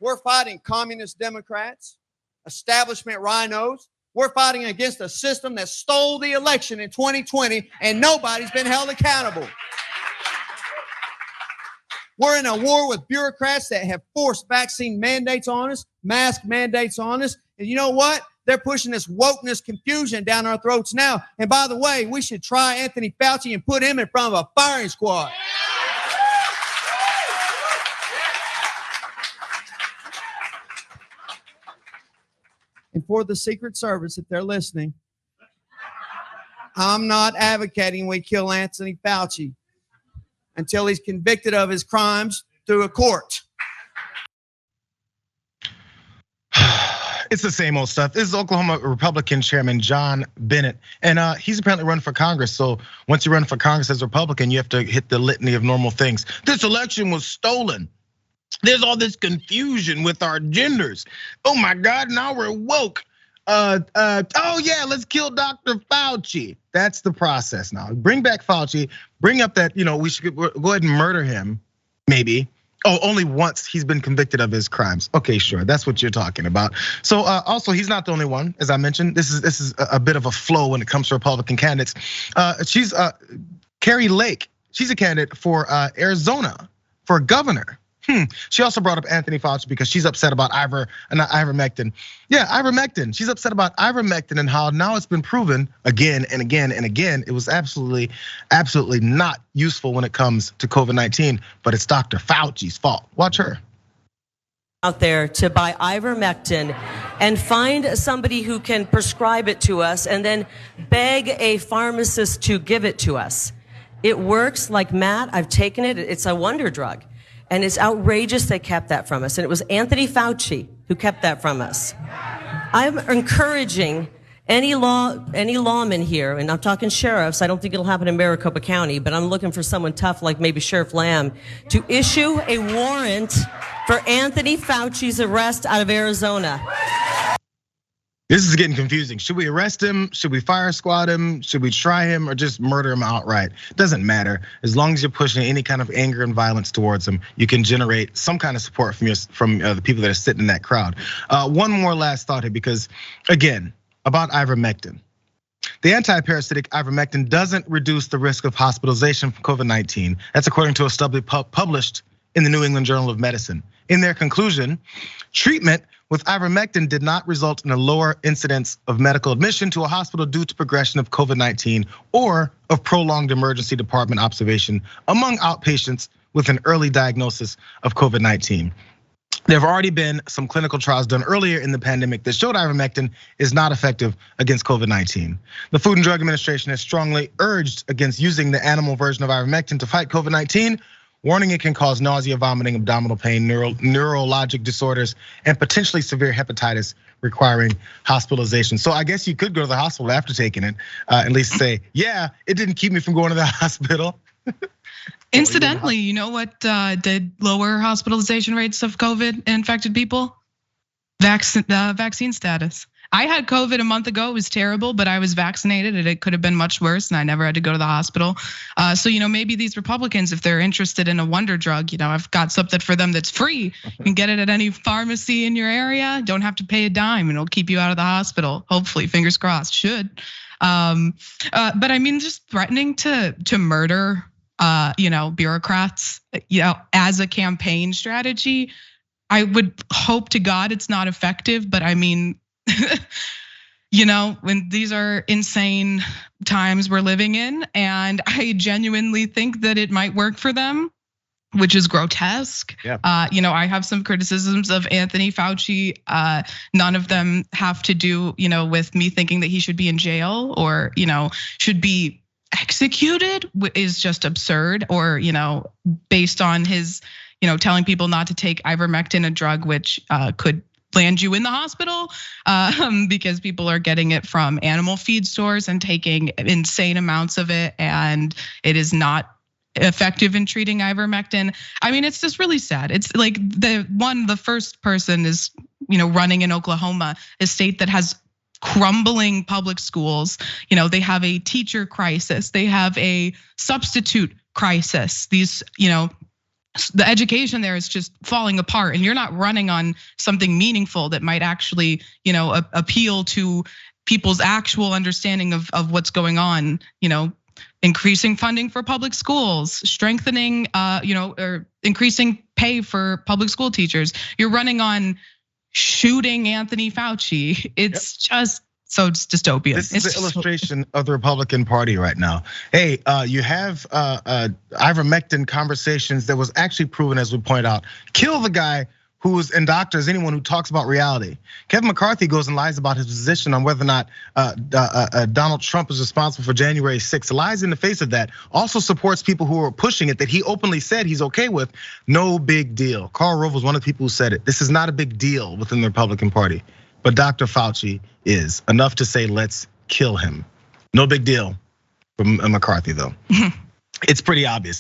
We're fighting communist Democrats, establishment rhinos. We're fighting against a system that stole the election in 2020, and nobody's been held accountable. We're in a war with bureaucrats that have forced vaccine mandates on us, mask mandates on us. And you know what? They're pushing this wokeness confusion down our throats now. And by the way, we should try Anthony Fauci and put him in front of a firing squad. And for the Secret Service, if they're listening, I'm not advocating we kill Anthony Fauci until he's convicted of his crimes through a court. It's the same old stuff. This is Oklahoma Republican Chairman John Bennett, and he's apparently running for Congress. So once you run for Congress as a Republican, you have to hit the litany of normal things. This election was stolen. There's all this confusion with our genders. Oh my God, now we're woke. Oh yeah, let's kill Dr. Fauci. That's the process now. Bring back Fauci. Bring up that we should go ahead and murder him, maybe. Oh, only once he's been convicted of his crimes. Okay, sure, that's what you're talking about. So also, he's not the only one, as I mentioned. This is a bit of a flow when it comes to Republican candidates. She's Kari Lake. She's a candidate for Arizona for governor. She also brought up Anthony Fauci because she's upset about ivermectin. Yeah, ivermectin. She's upset about ivermectin and how now it's been proven again and again and again. It was absolutely not useful when it comes to COVID-19, but it's Dr. Fauci's fault. Watch her. Out there to buy ivermectin and find somebody who can prescribe it to us and then beg a pharmacist to give it to us. It works like Matt. I've taken it. It's a wonder drug. And it's outrageous they kept that from us. And it was Anthony Fauci who kept that from us. I'm encouraging any lawman here, and I'm talking sheriffs. I don't think it'll happen in Maricopa County, but I'm looking for someone tough like maybe Sheriff Lamb to issue a warrant for Anthony Fauci's arrest out of Arizona. This is getting confusing. Should we arrest him? Should we fire squad him? Should we try him or just murder him outright? Doesn't matter. As long as you're pushing any kind of anger and violence towards him, you can generate some kind of support from the people that are sitting in that crowd. One more last thought here, because again, about ivermectin. The anti-parasitic ivermectin doesn't reduce the risk of hospitalization from COVID-19. That's according to a study published in the New England Journal of Medicine. In their conclusion, treatment with ivermectin did not result in a lower incidence of medical admission to a hospital due to progression of COVID-19 or of prolonged emergency department observation among outpatients with an early diagnosis of COVID-19. There have already been some clinical trials done earlier in the pandemic that showed ivermectin is not effective against COVID-19. The Food and Drug Administration has strongly urged against using the animal version of ivermectin to fight COVID-19, warning it can cause nausea, vomiting, abdominal pain, neurologic disorders, and potentially severe hepatitis requiring hospitalization. So I guess you could go to the hospital after taking it, at least say, yeah, it didn't keep me from going to the hospital. Incidentally, you know what did lower hospitalization rates of COVID infected people? Vaccine status. I had COVID a month ago. It was terrible, but I was vaccinated and it could have been much worse and I never had to go to the hospital. So, maybe these Republicans, if they're interested in a wonder drug, I've got something for them that's free. You can get it at any pharmacy in your area. Don't have to pay a dime and it'll keep you out of the hospital. Hopefully, fingers crossed, should. But I mean, just threatening to murder, bureaucrats, as a campaign strategy. I would hope to God it's not effective, but I mean, when these are insane times we're living in, and I genuinely think that it might work for them, which is grotesque. Yeah. I have some criticisms of Anthony Fauci. None of them have to do, with me thinking that he should be in jail or, should be executed is just absurd, or, based on his, telling people not to take ivermectin, a drug which could land you in the hospital because people are getting it from animal feed stores and taking insane amounts of it, and it is not effective in treating ivermectin. I mean, it's just really sad. It's like the first person is, running in Oklahoma, a state that has crumbling public schools. They have a teacher crisis. They have a substitute crisis. These, the education there is just falling apart, and you're not running on something meaningful that might actually, appeal to people's actual understanding of what's going on. Increasing funding for public schools, strengthening, or increasing pay for public school teachers. You're running on shooting Anthony Fauci. It's just so it's dystopian. This is the illustration of the Republican Party right now. Hey, you have ivermectin conversations that was actually proven, as we point out, kill the guy who indoctrinates anyone who talks about reality. Kevin McCarthy goes and lies about his position on whether or not Donald Trump is responsible for January 6th. Lies in the face of that. Also supports people who are pushing it that he openly said he's okay with. No big deal. Karl Rove was one of the people who said it. This is not a big deal within the Republican Party. But Dr. Fauci is enough to say, let's kill him. No big deal from McCarthy, though. It's pretty obvious.